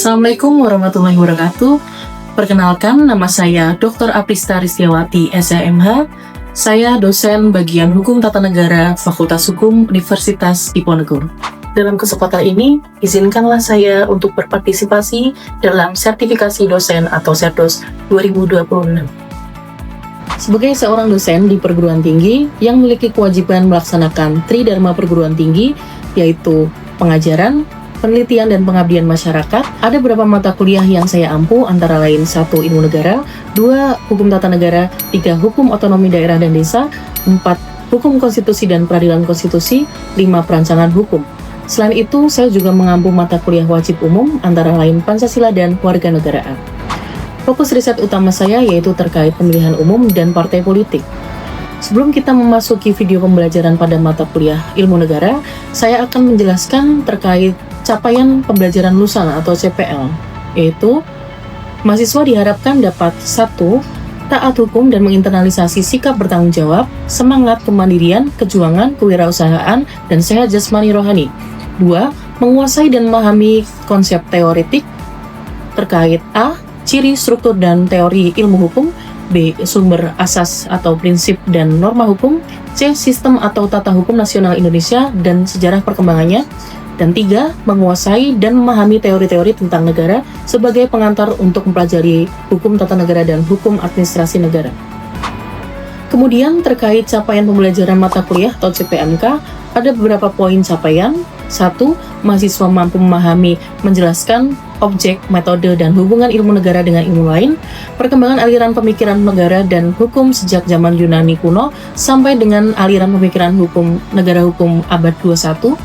Assalamualaikum warahmatullahi wabarakatuh. Perkenalkan, nama saya Dr. Aprista Ristiawati, SMH. Saya dosen bagian Hukum Tata Negara Fakultas Hukum Universitas Diponegoro. Dalam kesempatan ini, izinkanlah saya untuk berpartisipasi dalam sertifikasi dosen atau Serdos 2026. Sebagai seorang dosen di perguruan tinggi yang memiliki kewajiban melaksanakan Tridharma perguruan tinggi, yaitu pengajaran, penelitian dan pengabdian masyarakat, ada beberapa mata kuliah yang saya ampu, antara lain 1. Ilmu negara, 2. Hukum tata negara, 3. Hukum otonomi daerah dan desa, 4. Hukum konstitusi dan peradilan konstitusi, 5. Perancangan hukum. Selain itu, saya juga mengampu mata kuliah wajib umum, antara lain Pancasila dan Kewarganegaraan. Fokus riset utama saya yaitu terkait pemilihan umum dan partai politik. Sebelum kita memasuki video pembelajaran pada mata kuliah ilmu negara, saya akan menjelaskan terkait capaian pembelajaran lulusan atau CPL, yaitu mahasiswa diharapkan dapat 1. Taat hukum dan menginternalisasi sikap bertanggung jawab, semangat kemandirian, kejuangan, kewirausahaan, dan sehat jasmani rohani. 2. Menguasai dan memahami konsep teoretik terkait A. Ciri, struktur, dan teori ilmu hukum, B. Sumber asas atau prinsip dan norma hukum, C. Sistem atau tata hukum nasional Indonesia dan sejarah perkembangannya, dan 3. Menguasai dan memahami teori-teori tentang negara sebagai pengantar untuk mempelajari hukum tata negara dan hukum administrasi negara. Kemudian terkait capaian pembelajaran mata kuliah atau CPMK, ada beberapa poin capaian. 1. Mahasiswa mampu memahami, menjelaskan objek, metode, dan hubungan ilmu negara dengan ilmu lain, perkembangan aliran pemikiran negara dan hukum sejak zaman Yunani kuno sampai dengan aliran pemikiran hukum negara hukum abad 21.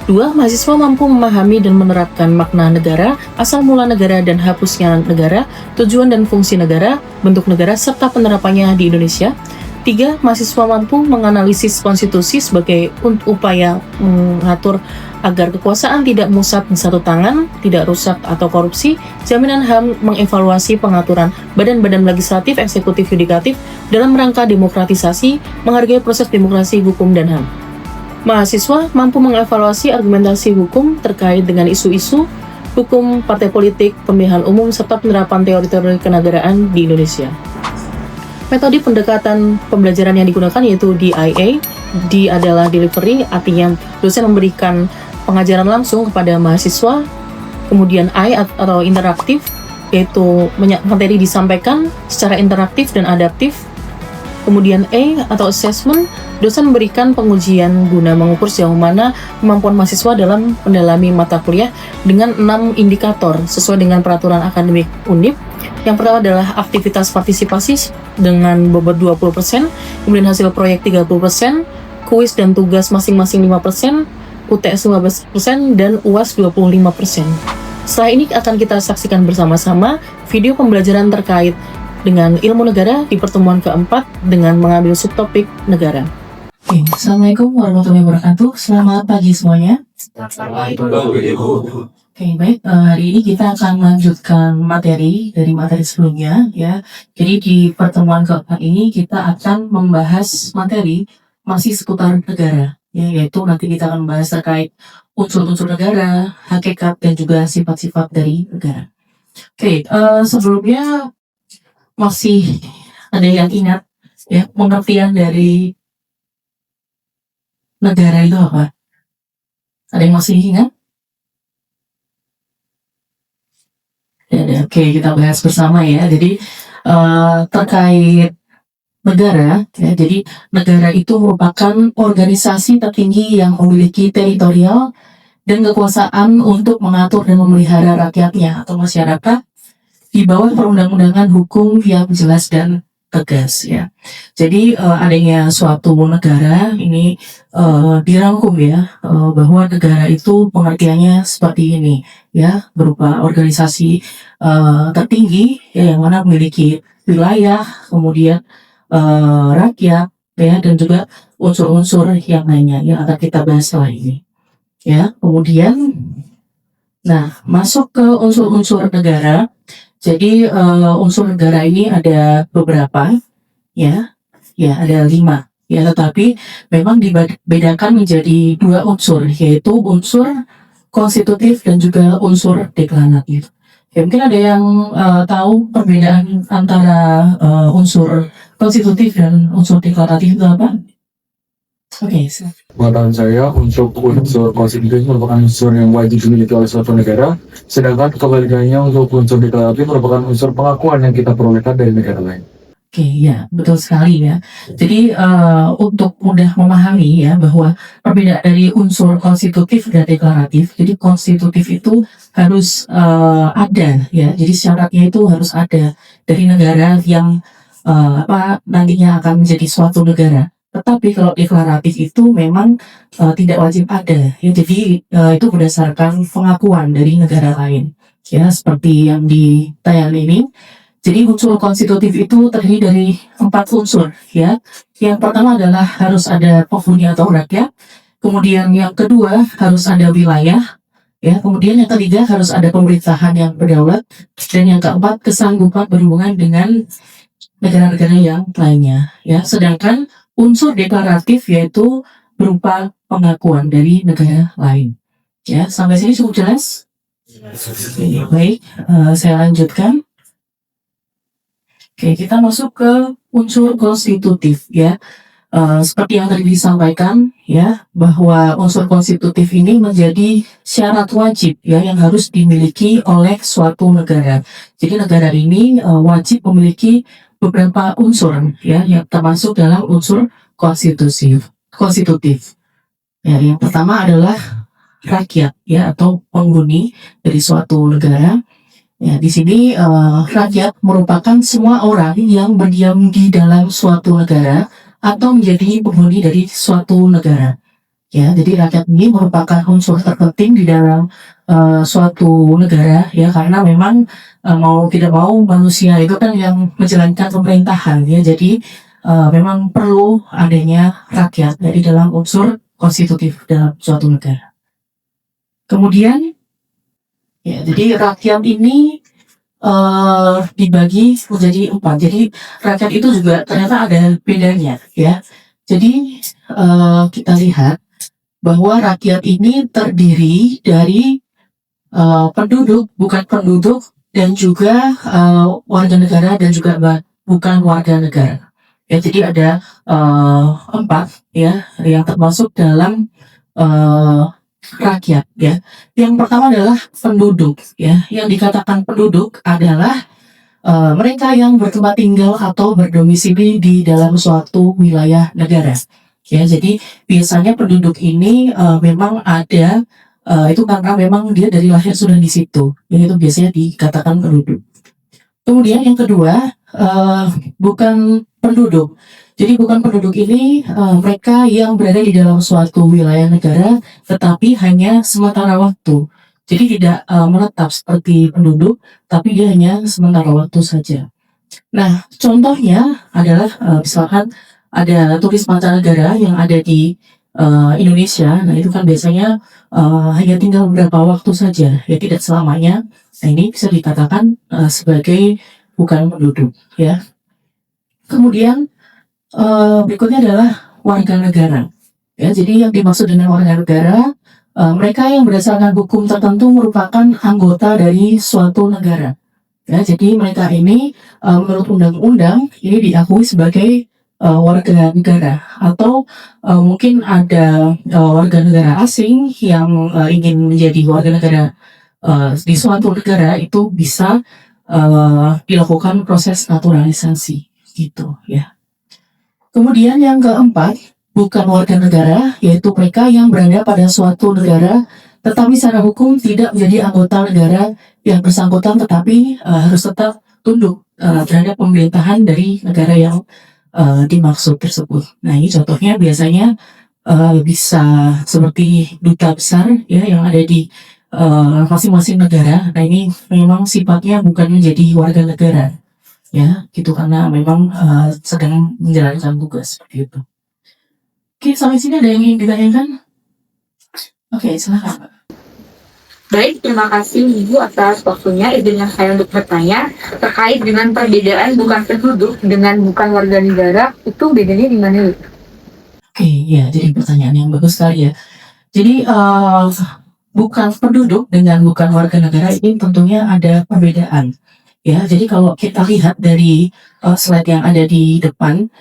2. Mahasiswa mampu memahami dan menerapkan makna negara, asal mula negara dan hapusnya negara, tujuan dan fungsi negara, bentuk negara, serta penerapannya di Indonesia. 3. Mahasiswa mampu menganalisis konstitusi sebagai upaya mengatur agar kekuasaan tidak musat di satu tangan, tidak rusak atau korupsi, jaminan HAM, mengevaluasi pengaturan badan-badan legislatif, eksekutif, yudikatif dalam rangka demokratisasi, menghargai proses demokrasi, hukum, dan HAM. Mahasiswa mampu mengevaluasi argumentasi hukum terkait dengan isu-isu hukum, partai politik, pemilihan umum, serta penerapan teori-teori kenegaraan di Indonesia. Metode pendekatan pembelajaran yang digunakan yaitu DIA. D adalah delivery, artinya dosen memberikan pengajaran langsung kepada mahasiswa. Kemudian I atau interaktif, yaitu materi disampaikan secara interaktif dan adaptif. Kemudian A atau assessment, dosen memberikan pengujian guna mengukur sejauh mana kemampuan mahasiswa dalam mendalami mata kuliah dengan 6 indikator sesuai dengan peraturan akademik Undip. Yang pertama adalah aktivitas partisipasi dengan bobot 20%, kemudian hasil proyek 30%, kuis dan tugas masing-masing 5%, UTS 15%, dan UAS 25%. Setelah ini akan kita saksikan bersama-sama video pembelajaran terkait dengan ilmu negara di pertemuan keempat dengan mengambil subtopik negara. Oke, Assalamualaikum warahmatullahi wabarakatuh. Selamat pagi semuanya. Oke, baik. Hari ini kita akan melanjutkan materi dari materi sebelumnya, ya. Jadi di pertemuan keempat ini kita akan membahas materi masih seputar negara, ya, yaitu nanti kita akan membahas terkait unsur-unsur negara, hakikat, dan juga sifat-sifat dari negara. Oke, sebelumnya masih ada yang ingat ya pengertian dari negara itu apa? Ada yang masih ingat? Ya, oke, kita bahas bersama ya. Jadi terkait negara, ya, jadi negara itu merupakan organisasi tertinggi yang memiliki teritorial dan kekuasaan untuk mengatur dan memelihara rakyatnya atau masyarakat di bawah perundang-undangan hukum yang jelas dan tegas, ya. Jadi adanya suatu negara ini dirangkum ya, bahwa negara itu pengertiannya seperti ini, ya, berupa organisasi tertinggi ya, yang mana memiliki wilayah, kemudian rakyat, ya, dan juga unsur-unsur yang lainnya yang akan kita bahas setelah ini, ya. Kemudian, nah, masuk ke unsur-unsur negara. Jadi unsur negara ini ada beberapa, ya, ada 5, ya, tetapi memang dibedakan menjadi 2 unsur, yaitu unsur konstitutif dan juga unsur deklaratif. Ya, mungkin ada yang tahu perbedaan antara unsur konstitutif dan unsur deklaratif itu apa? Oke, Pengetahuan saya, untuk unsur konstitutif merupakan unsur yang wajib dimiliki oleh suatu negara, sedangkan kebalikannya untuk unsur deklaratif merupakan unsur pengakuan yang kita perolehkan dari negara lain. Oke, ya, betul sekali ya. Jadi untuk mudah memahami ya bahwa perbedaan dari unsur konstitutif dan deklaratif. Jadi konstitutif itu harus ada ya. Jadi syaratnya itu harus ada dari negara yang nantinya akan menjadi suatu negara. Tetapi kalau deklaratif itu memang tidak wajib ada ya. Jadi itu berdasarkan pengakuan dari negara lain. Ya, seperti yang di tayangan ini. Jadi unsur konstitutif itu terdiri dari 4 unsur ya. Yang pertama adalah harus ada penghuni atau rakyat. Kemudian yang kedua harus ada wilayah. Ya, kemudian yang ketiga harus ada pemerintahan yang berdaulat. Dan yang keempat kesanggupan berhubungan dengan negara-negara yang lainnya. Ya, sedangkan unsur deklaratif yaitu berupa pengakuan dari negara lain. Ya, sampai sini cukup jelas? Oke, baik, saya lanjutkan. Oke, kita masuk ke unsur konstitutif ya. Seperti yang tadi disampaikan ya, bahwa unsur konstitutif ini menjadi syarat wajib ya yang harus dimiliki oleh suatu negara. Jadi negara ini wajib memiliki beberapa unsur ya yang termasuk dalam unsur konstitutif. Ya, yang pertama adalah rakyat ya atau penghuni dari suatu negara. Ya, di sini rakyat merupakan semua orang yang berdiam di dalam suatu negara atau menjadi penghuni dari suatu negara. Ya, jadi rakyat ini merupakan unsur terpenting di dalam suatu negara ya, karena memang mau tidak mau manusia itu kan yang menjalankan pemerintahan ya. Jadi memang perlu adanya rakyat dari dalam unsur konstitutif dalam suatu negara. Kemudian ya, jadi rakyat ini dibagi menjadi 4. Jadi rakyat itu juga ternyata ada bedanya ya. Jadi kita lihat bahwa rakyat ini terdiri dari penduduk, bukan penduduk, dan juga warga negara dan juga bukan warga negara. Ya, jadi ada 4 ya yang termasuk dalam rakyat ya. Yang pertama adalah penduduk ya. Yang dikatakan penduduk adalah mereka yang bertempat tinggal atau berdomisili di dalam suatu wilayah negara. Ya, jadi biasanya penduduk ini memang ada itu karena memang dia dari lahir sudah di situ. Yang itu biasanya dikatakan penduduk. Kemudian yang kedua bukan penduduk. Jadi bukan penduduk ini mereka yang berada di dalam suatu wilayah negara, tetapi hanya sementara waktu. Jadi tidak menetap seperti penduduk, tapi dia hanya sementara waktu saja. Nah, contohnya adalah misalkan ada turis mancanegara yang ada di Indonesia. Nah, itu kan biasanya hanya tinggal beberapa waktu saja, ya tidak selamanya. Nah, ini bisa dikatakan sebagai bukan penduduk, ya. Kemudian berikutnya adalah warga negara. Ya, jadi yang dimaksud dengan warga negara, mereka yang berdasarkan hukum tertentu merupakan anggota dari suatu negara. Ya, jadi mereka ini menurut undang-undang ini diakui sebagai warga negara, atau mungkin ada warga negara asing yang ingin menjadi warga negara di suatu negara, itu bisa dilakukan proses naturalisasi gitu ya. Kemudian yang keempat, bukan warga negara, yaitu mereka yang berada pada suatu negara tetapi secara hukum tidak menjadi anggota negara yang bersangkutan, tetapi harus tetap tunduk terhadap pemerintahan dari negara yang dimaksud tersebut. Nah, ini contohnya biasanya bisa seperti duta besar ya yang ada di masing-masing negara. Nah, ini memang sifatnya bukan menjadi warga negara ya, gitu, karena memang sedang menjalankan tugas seperti itu. Oke, sampai sini ada yang ingin ditanyakan? Oke, silakan. Baik, terima kasih Ibu atas waktunya. Izinkan saya untuk bertanya terkait dengan perbedaan bukan penduduk dengan bukan warga negara, itu bedanya di mana? Oke, ya, jadi pertanyaan yang bagus sekali ya. Jadi bukan penduduk dengan bukan warga negara ini tentunya ada perbedaan. Ya, jadi kalau kita lihat dari slide yang ada di depan,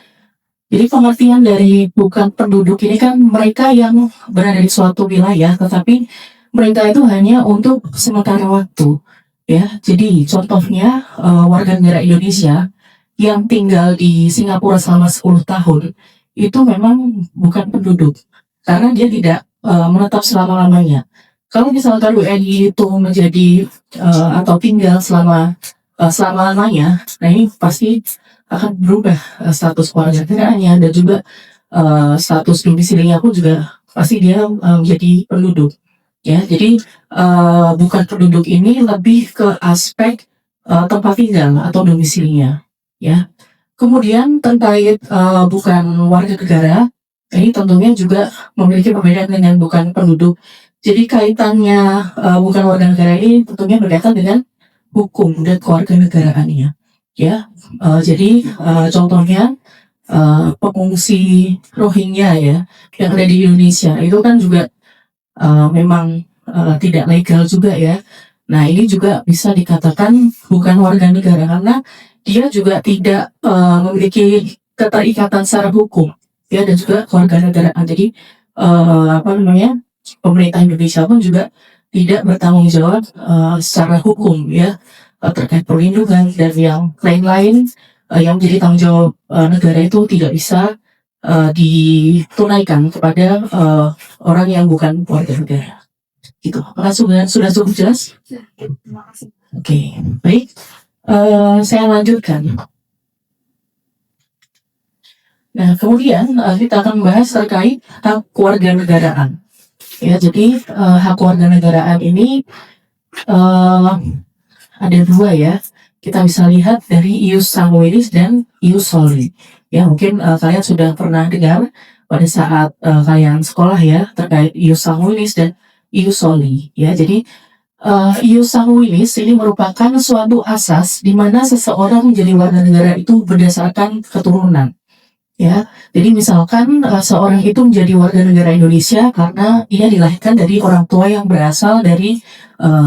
jadi pengertian dari bukan penduduk ini kan mereka yang berada di suatu wilayah, tetapi mereka itu hanya untuk sementara waktu. Ya, jadi contohnya warga negara Indonesia yang tinggal di Singapura selama 10 tahun itu memang bukan penduduk karena dia tidak menetap selama-lamanya. Kalau misalkan WNI itu menjadi atau tinggal selama-lamanya, nah ini pasti akan berubah status warga negaranya dan juga status domisilinya pun juga pasti dia menjadi penduduk. Ya, jadi bukan penduduk ini lebih ke aspek tempat tinggal atau domisilinya. Ya, kemudian terkait bukan warga negara, ini tentunya juga memiliki perbedaan dengan bukan penduduk. Jadi kaitannya bukan warga negara ini tentunya berkaitan dengan hukum dan kewarganegaraannya. Ya, jadi contohnya pengungsi Rohingya ya yang ada di Indonesia itu kan juga memang tidak legal juga ya. Nah ini juga bisa dikatakan bukan warga negara karena dia juga tidak memiliki keterikatan secara hukum ya dan juga kewarganegaraan. Jadi pemerintah Indonesia pun juga tidak bertanggung jawab secara hukum ya terkait perlindungan dan yang lain-lain yang menjadi tanggung jawab negara itu tidak bisa ditunaikan kepada orang yang bukan warga negara. Gitu. Apakah sudah cukup jelas? Terima kasih. Oke, baik. Saya lanjutkan. Nah, kemudian kita akan membahas terkait hak kewarganegaraan. Ya, jadi hak kewarganegaraan ini ada dua ya. Kita bisa lihat dari ius sanguinis dan ius soli. Ya, mungkin kalian sudah pernah dengar pada saat kalian sekolah ya terkait ius sanguinis dan ius soli. Ya, jadi ius sanguinis ini merupakan suatu asas di mana seseorang menjadi warga negara itu berdasarkan keturunan. Ya, jadi misalkan seorang itu menjadi warga negara Indonesia karena ia dilahirkan dari orang tua yang berasal dari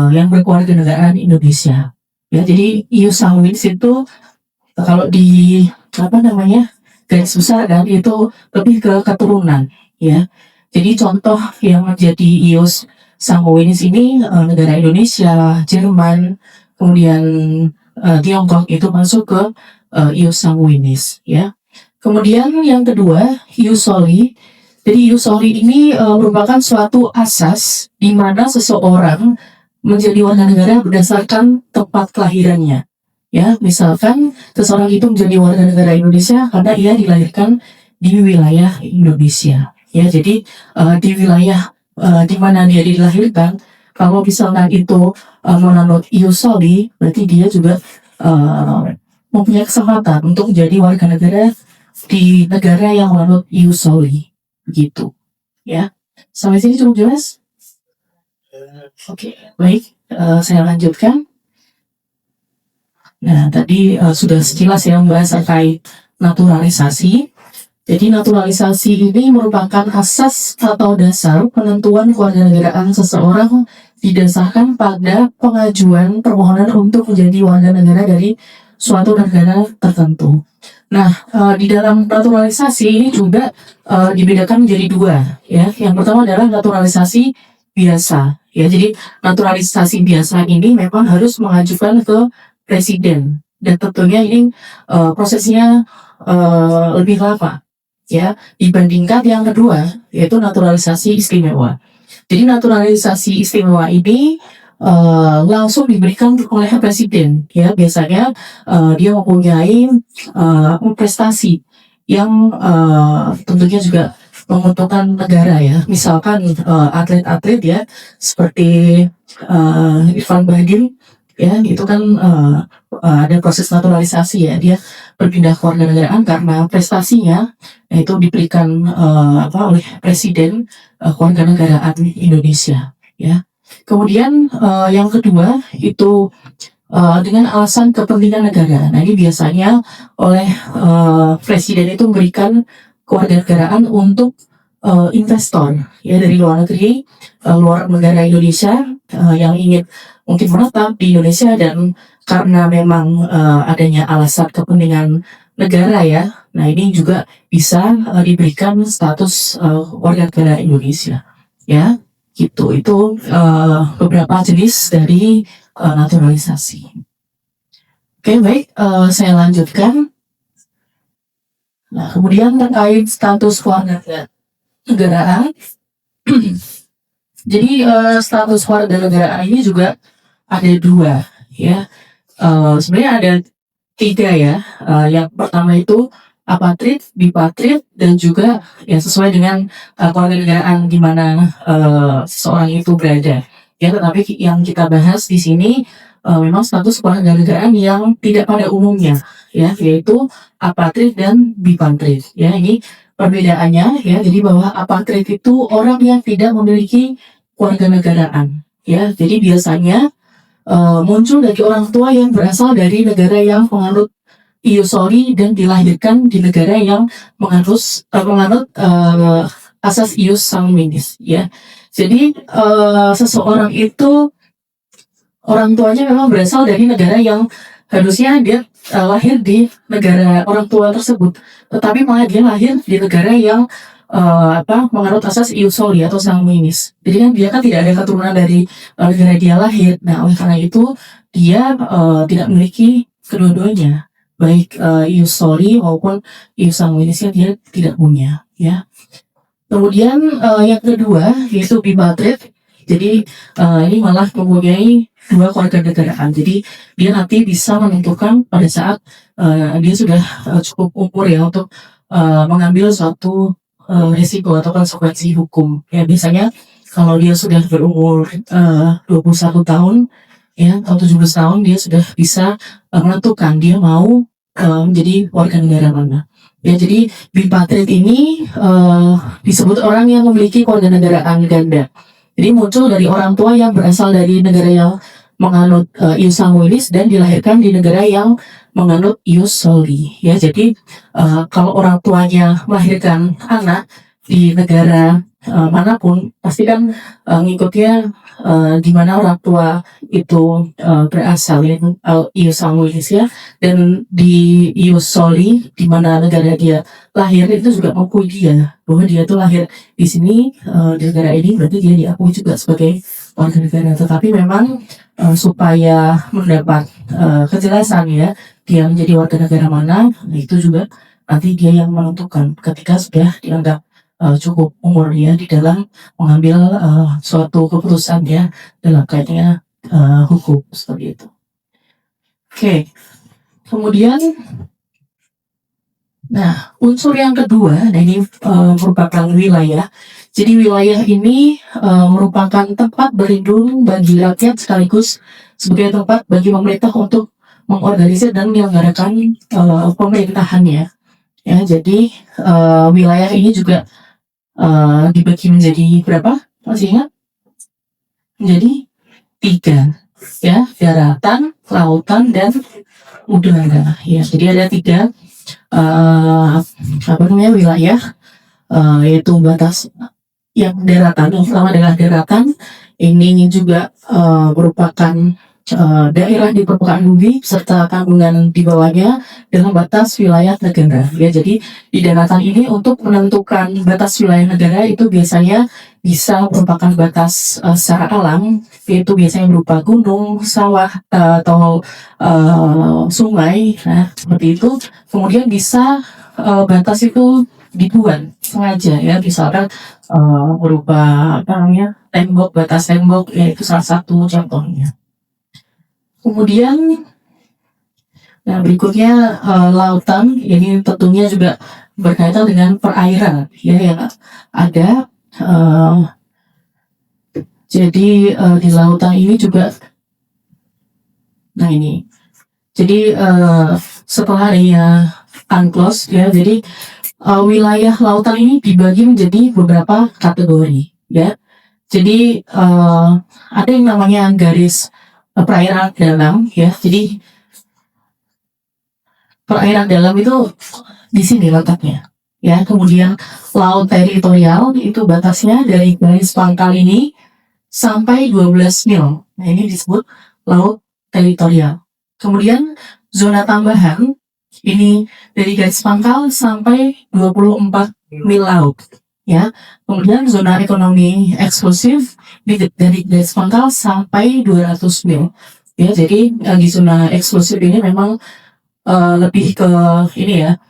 yang berkewarganegaraan Indonesia. Ya, jadi ius sanguinis itu kalau di garis besar kan itu lebih ke keturunan. Ya, jadi contoh yang menjadi ius sanguinis ini negara Indonesia, Jerman, kemudian Tiongkok itu masuk ke ius sanguinis. Ya. Kemudian yang kedua, ius soli. Jadi ius soli ini merupakan suatu asas di mana seseorang menjadi warga negara berdasarkan tempat kelahirannya. Ya, misalkan seseorang itu menjadi warga negara Indonesia karena ia dilahirkan di wilayah Indonesia. Ya, jadi di wilayah di mana dia dilahirkan, kalau misalkan itu menganut ius soli, berarti dia juga mempunyai kesempatan untuk menjadi warga negara di negara yang menganut ius soli, begitu. Ya, sampai sini cukup jelas? Oke, baik. Saya lanjutkan. Nah, tadi sudah sekilas ya membahas terkait naturalisasi. Jadi naturalisasi ini merupakan asas atau dasar penentuan kewarganegaraan seseorang didasarkan pada pengajuan permohonan untuk menjadi warga negara dari suatu negara tertentu. Nah, di dalam naturalisasi ini juga dibedakan menjadi dua, ya. Yang pertama adalah naturalisasi biasa, ya. Jadi naturalisasi biasa ini memang harus mengajukan ke presiden dan tentunya ini prosesnya lebih lama, ya, dibandingkan yang kedua yaitu naturalisasi istimewa. Jadi naturalisasi istimewa ini langsung diberikan oleh presiden, ya, biasanya dia mempunyai prestasi yang tentunya juga menguntungkan negara, ya, misalkan atlet-atlet ya seperti Irfan Bahdim, ya, itu kan ada proses naturalisasi, ya, dia berpindah kewarganegaraan karena prestasinya itu diberikan oleh presiden kewarganegaraan Indonesia, ya. Kemudian yang kedua itu dengan alasan kepentingan negara. Nah, ini biasanya oleh presiden itu memberikan kewarganegaraan untuk investor ya dari luar negeri, luar negara Indonesia yang ingin mungkin menetap di Indonesia, dan karena memang adanya alasan kepentingan negara ya. Nah, ini juga bisa diberikan status warga negara Indonesia ya. Gitu. Itu beberapa jenis dari naturalisasi. Oke, baik, saya lanjutkan. Nah, kemudian terkait status warga negaraan. Jadi status warga negaraan ini juga ada dua ya. Sebenarnya ada tiga ya. Yang pertama itu apatrid, bipatrid, dan juga ya sesuai dengan kewarganegaraan di mana seseorang itu berada. Ya, tetapi yang kita bahas di sini memang status kewarganegaraan yang tidak pada umumnya ya, yaitu apatrid dan bipatrid. Ya, ini perbedaannya ya. Jadi bahwa apatrid itu orang yang tidak memiliki kewarganegaraan ya. Jadi biasanya muncul dari orang tua yang berasal dari negara yang menganut ius soli dan dilahirkan di negara yang menganut asas ius sanguinis ya. Jadi seseorang itu orang tuanya memang berasal dari negara yang harusnya dia lahir di negara orang tua tersebut, tetapi malah dia lahir di negara yang menganut asas ius soli atau sanguinis. Jadi kan dia kan tidak ada keturunan dari negara dia lahir. Nah, oleh karena itu dia tidak memiliki kedua-duanya, baik ius soli maupun ius sanguinisnya dia tidak punya ya. Kemudian yang kedua yaitu bipatrid. Jadi ini malah mempunyai dua kewarganegaraan. Jadi dia nanti bisa menentukan pada saat dia sudah cukup umur ya untuk mengambil suatu risiko atau konsekuensi hukum. Ya, biasanya kalau dia sudah berumur 21 tahun ya, atau 17 tahun, dia sudah bisa menentukan dia mau menjadi warga negara mana. Ya, jadi bipatrid ini disebut orang yang memiliki kewarganegaraan ganda. Jadi muncul dari orang tua yang berasal dari negara yang menganut ius sanguinis dan dilahirkan di negara yang menganut ius soli. Ya, jadi kalau orang tuanya melahirkan anak di negara manapun, pasti kan ngikutnya di mana orang tua itu berasal ya, ius sanguinis ya, dan di ius soli di mana negara dia lahir itu juga mengakui dia bahwa dia tuh lahir di sini di negara ini, berarti dia diakui juga sebagai warga negara. Tetapi memang supaya mendapat kejelasan ya dia menjadi warga negara mana, itu juga nanti dia yang menentukan ketika sudah dianggap cukup umur ya di dalam mengambil suatu keputusan ya dalam kaitannya hukum seperti itu. Oke. Kemudian nah, unsur yang kedua, nah ini merupakan wilayah. Jadi wilayah ini merupakan tempat berlindung bagi rakyat sekaligus sebagai tempat bagi pemerintah untuk mengorganisir dan menyelenggarakan pemerintahannya. Ya, jadi wilayah ini juga dibagi menjadi berapa? Masih ingat? Menjadi 3 ya, daratan, lautan, dan udara. Ya, jadi ada 3 wilayah, yaitu batas yang daratan. Yang pertama adalah daratan. Ini juga merupakan daerah di permukaan bumi serta kandungan di bawahnya dalam batas wilayah negara. Ya, jadi di daratan ini untuk menentukan batas wilayah negara itu biasanya bisa merupakan batas secara alam, yaitu biasanya berupa gunung, sawah, atau sungai. Nah, seperti itu. Kemudian bisa batas itu dibuat sengaja ya, misalkan berupa tembok, batas tembok, yaitu salah satu contohnya. Kemudian nah berikutnya lautan, ini tentunya juga berkaitan dengan perairan ya yang ada. Jadi di lautan ini juga, nah ini, jadi setelah adanya UNCLOS ya, jadi wilayah lautan ini dibagi menjadi beberapa kategori ya. Jadi ada yang namanya garis perairan dalam ya. Jadi perairan dalam itu di sini letaknya ya. Kemudian laut teritorial itu batasnya dari garis pangkal ini sampai 12 mil. Nah, ini disebut laut teritorial. Kemudian zona tambahan ini dari garis pangkal sampai 24 mil laut, ya. Kemudian zona ekonomi eksklusif dari garis pangkal sampai 200 mil. Ya, jadi di zona eksklusif ini memang lebih ke ini ya,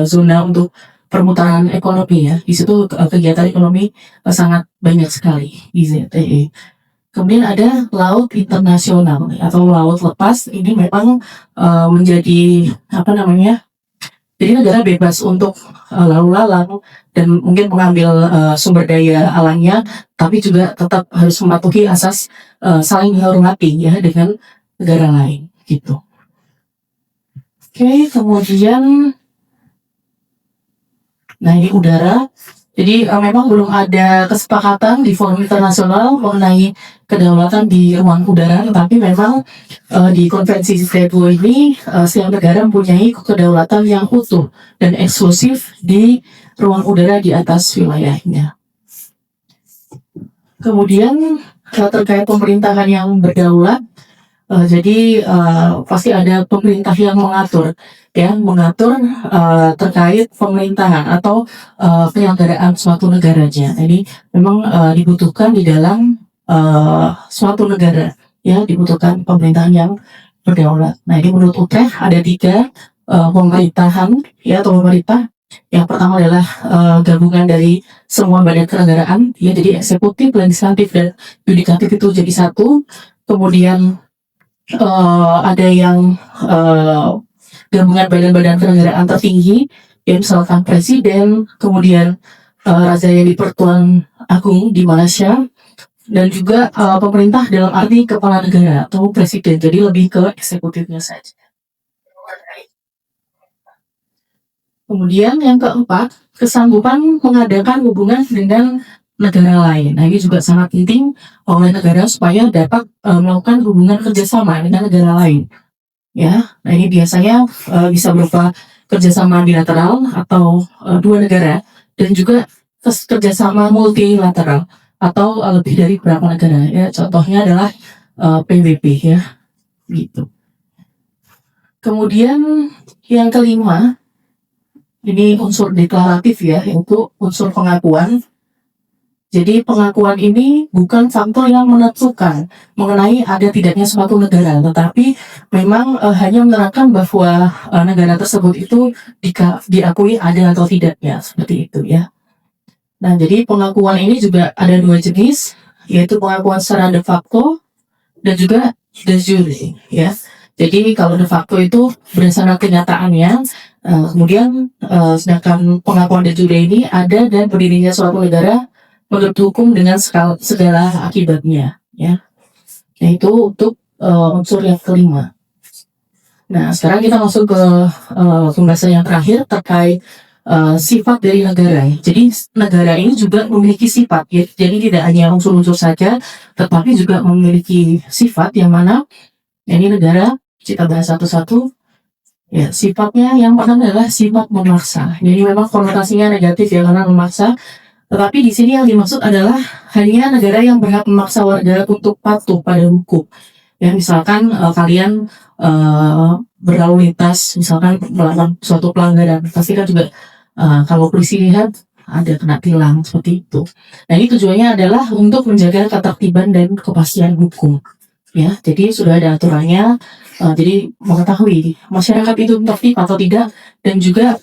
zona untuk permutaran ekonomi ya. Di situ kegiatan ekonomi sangat banyak sekali di ZTE. Kemudian ada laut internasional atau laut lepas. Ini memang menjadi apa namanya? Jadi negara bebas untuk lalu lalang dan mungkin mengambil sumber daya alamnya, tapi juga tetap harus mematuhi asas saling menghormati ya dengan negara lain gitu. Oke, kemudian, nah ini udara. Jadi memang belum ada kesepakatan di forum internasional mengenai kedaulatan di ruang udara, tetapi memang di konvensi CITES ini setiap negara mempunyai kedaulatan yang utuh dan eksklusif di ruang udara di atas wilayahnya. Kemudian terkait pemerintahan yang berdaulat, jadi pasti ada pemerintah yang mengatur terkait pemerintahan atau penyelenggaraan suatu negaranya. Jadi memang dibutuhkan di dalam suatu negara, ya, dibutuhkan pemerintahan yang berdaulat. Nah, ini menurut Utrecht ada 3 pemerintahan, ya, atau pemerintah. Yang pertama adalah gabungan dari semua badan kenegaraan, ya, jadi eksekutif, legislatif, dan yudikatif itu jadi satu. Kemudian ada yang gabungan badan-badan kenegaraan tertinggi, ya, misalkan presiden, kemudian raja yang di Pertuan Agung di Malaysia, dan juga pemerintah dalam arti kepala negara atau presiden, jadi lebih ke eksekutifnya saja. Kemudian yang keempat, kesanggupan mengadakan hubungan dengan negara lain. Nah, ini juga sangat penting oleh negara supaya dapat melakukan hubungan kerjasama dengan negara lain. Ya, nah ini biasanya bisa berupa kerjasama bilateral atau 2 negara, dan juga kerjasama multilateral atau lebih dari beberapa negara. Ya, contohnya adalah PBB, ya, gitu. Kemudian yang kelima, ini unsur deklaratif, ya, yaitu unsur pengakuan. Jadi pengakuan ini bukan faktor yang menentukan mengenai ada tidaknya suatu negara, tetapi memang hanya menerangkan bahwa negara tersebut itu diakui ada atau tidaknya, seperti itu, ya. Nah, jadi pengakuan ini juga ada 2 jenis, yaitu pengakuan secara de facto dan juga de jure, ya. Jadi kalau de facto itu berdasarkan kenyataannya, kemudian sedangkan pengakuan de jure ini ada dan berdirinya suatu negara menurut hukum dengan segala akibatnya, ya. Nah, itu untuk unsur yang kelima. Nah, sekarang kita masuk ke pembahasan yang terakhir terkait sifat dari negara. Jadi negara ini juga memiliki sifat, ya. Jadi tidak hanya unsur-unsur saja, tetapi juga memiliki sifat yang mana ini negara, kita bahas satu-satu. Ya, sifatnya yang pertama adalah sifat memaksa. Jadi memang konotasinya negatif, ya, karena memaksa. Tetapi di sini yang dimaksud adalah hanya negara yang berhak memaksa warga untuk patuh pada hukum. Ya, misalkan kalian berlalu lintas, misalkan melakukan suatu pelanggaran, pasti kan juga kalau polisi lihat ada kena tilang, seperti itu. Nah, ini tujuannya adalah untuk menjaga ketertiban dan kepastian hukum. Ya, jadi sudah ada aturannya. Jadi mengetahui masyarakat itu tertib atau tidak, dan juga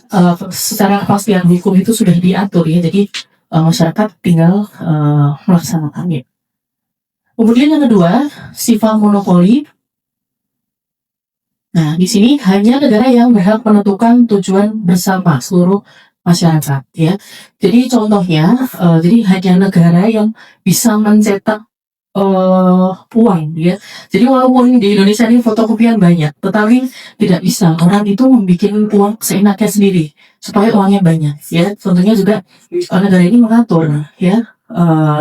secara kepastian hukum itu sudah diatur, ya. Jadi masyarakat tinggal melaksanakannya. Kemudian yang kedua, sifat monopoli. Nah, di sini hanya negara yang berhak menentukan tujuan bersama seluruh masyarakat, ya. Jadi contohnya, jadi hanya negara yang bisa mencetak uang, ya. Jadi walaupun di Indonesia ini fotokopian banyak, tetapi tidak bisa orang itu membuat uang seenaknya sendiri supaya uangnya banyak, ya. Tentunya juga negara ini mengatur, ya,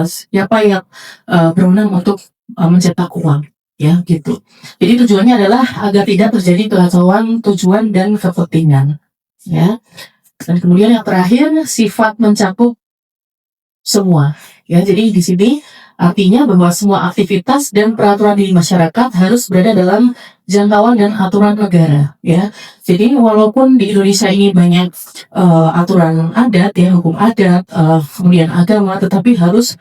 siapa yang berwenang untuk mencetak uang, ya, gitu. Jadi tujuannya adalah agar tidak terjadi kekacauan tujuan dan kepentingan, ya. Dan kemudian yang terakhir, sifat mencakup semua. Ya, jadi di sini artinya bahwa semua aktivitas dan peraturan di masyarakat harus berada dalam jangkauan dan aturan negara. Ya, jadi walaupun di Indonesia ini banyak aturan adat, ya, hukum adat, kemudian agama, tetapi harus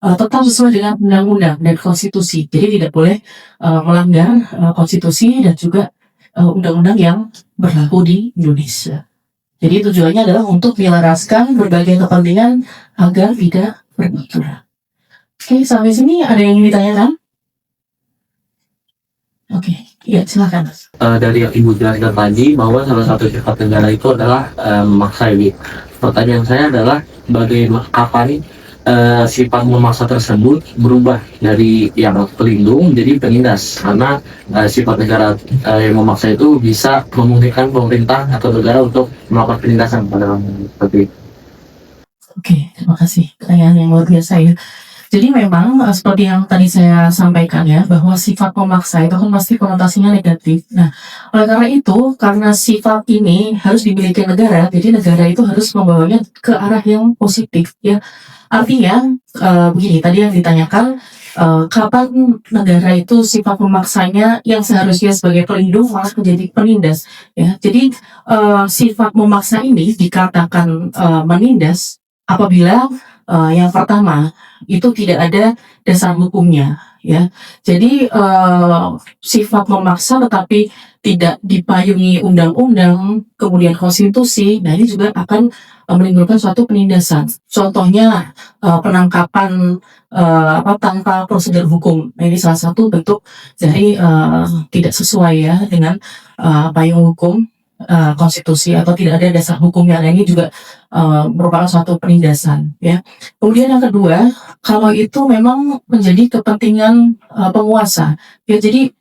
tetap sesuai dengan undang-undang dan konstitusi. Jadi tidak boleh melanggar konstitusi dan juga undang-undang yang berlaku di Indonesia. Jadi tujuannya adalah untuk menyelaraskan berbagai kepentingan agar tidak berbenturan. Oke, sampai sini ada yang ingin ditanyakan? Oke, ya silakan. Dari yang Ibu jelaskan tadi bahwa salah satu sifat negara itu adalah memaksa ini. Pertanyaan saya adalah bagaimana kapan sifat memaksa tersebut berubah dari yang pelindung menjadi penindas, karena sifat negara yang memaksa itu bisa memungkinkan pemerintah atau negara untuk melakukan penindasan pada orang seperti itu. Oke, terima kasih. Pertanyaan yang luar biasa ya. Jadi memang seperti yang tadi saya sampaikan ya, bahwa sifat memaksa itu kan pasti konotasinya negatif. Nah, oleh karena itu, karena sifat ini harus dimiliki negara, jadi negara itu harus membawanya ke arah yang positif ya. Artinya, begini, tadi yang ditanyakan, kapan negara itu sifat memaksanya yang seharusnya sebagai pelindung malah menjadi penindas ya. Jadi sifat memaksa ini dikatakan menindas apabila yang pertama itu tidak ada dasar hukumnya ya. Jadi sifat memaksa tetapi tidak dipayungi undang-undang, kemudian konstitusi, nah ini juga akan menimbulkan suatu penindasan. Contohnya penangkapan tanpa prosedur hukum. Nah, ini salah satu bentuk dari tidak sesuai ya dengan payung hukum, konstitusi, atau tidak ada dasar hukumnya. Nah, ini juga merupakan suatu penindasan ya. Kemudian yang kedua, kalau itu memang menjadi kepentingan penguasa ya, jadi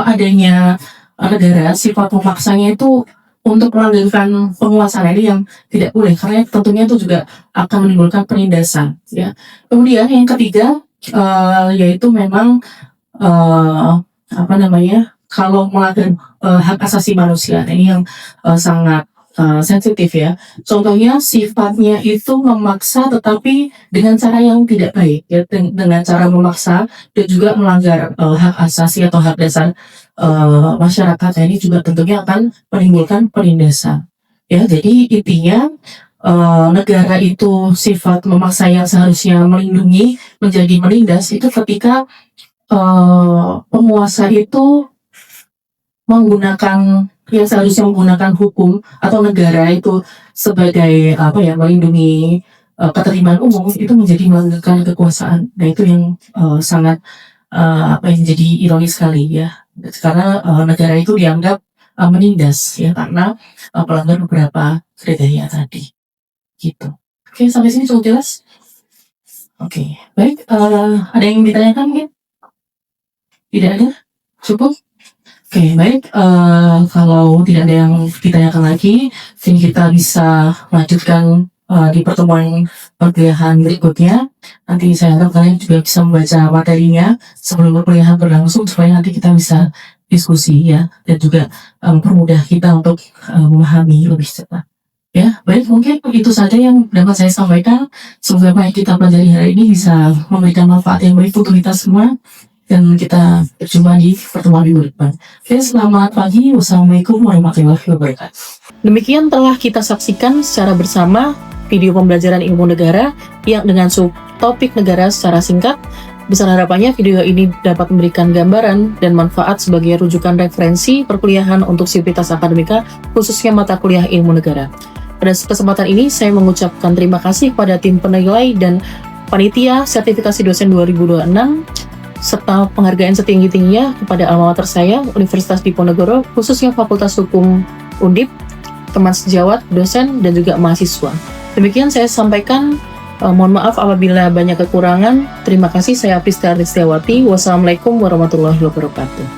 adanya negara sifat memaksanya itu untuk melanggengkan penguasa, ini yang tidak boleh, karena tentunya itu juga akan menimbulkan penindasan ya. Kemudian yang ketiga yaitu memang kalau melanggar hak asasi manusia, ini yang sangat sensitif ya. Contohnya sifatnya itu memaksa tetapi dengan cara yang tidak baik ya, dengan cara memaksa dan juga melanggar hak asasi atau hak dasar masyarakat. Ini juga tentunya akan menimbulkan penindasan ya. Jadi intinya negara itu sifat memaksa yang seharusnya melindungi menjadi menindas itu ketika penguasa itu menggunakan yang seharusnya menggunakan hukum atau negara itu sebagai melindungi ketertiban umum, itu menjadi melanggengkan kekuasaan. Nah, itu yang sangat jadi ironis sekali ya, karena negara itu dianggap menindas ya karena pelanggar beberapa kriteria tadi gitu. Oke, sampai sini cukup jelas? Oke, baik. Ada yang ditanyakan mungkin? Tidak ada? Cukup? Oke, baik. Kalau tidak ada yang ditanyakan lagi, sini kita bisa lanjutkan di pertemuan perkuliahan berikutnya. Nanti saya harap kalian juga bisa membaca materinya sebelum perkuliahan berlangsung, supaya nanti kita bisa diskusi ya, dan juga mempermudah kita untuk memahami lebih cepat. Ya, baik, mungkin itu saja yang dapat saya sampaikan. Semoga apa yang kita pelajari hari ini bisa memberikan manfaat yang baik untuk kita semua. Dan kita berjumpa di pertemuan minggu depan. Oke, selamat pagi. Wassalamualaikum warahmatullahi wabarakatuh. Demikian telah kita saksikan secara bersama video pembelajaran ilmu negara yang dengan subtopik negara secara singkat. Besar harapannya video ini dapat memberikan gambaran dan manfaat sebagai rujukan referensi perkuliahan untuk sivitas akademika, khususnya mata kuliah ilmu negara. Pada kesempatan ini, saya mengucapkan terima kasih kepada tim penilai dan panitia sertifikasi dosen 2026, serta penghargaan setinggi-tingginya kepada alma mater saya, Universitas Diponegoro, khususnya Fakultas Hukum Undip, teman sejawat, dosen, dan juga mahasiswa. Demikian saya sampaikan, mohon maaf apabila banyak kekurangan. Terima kasih, saya Aprista Ristiawati. Wassalamualaikum warahmatullahi wabarakatuh.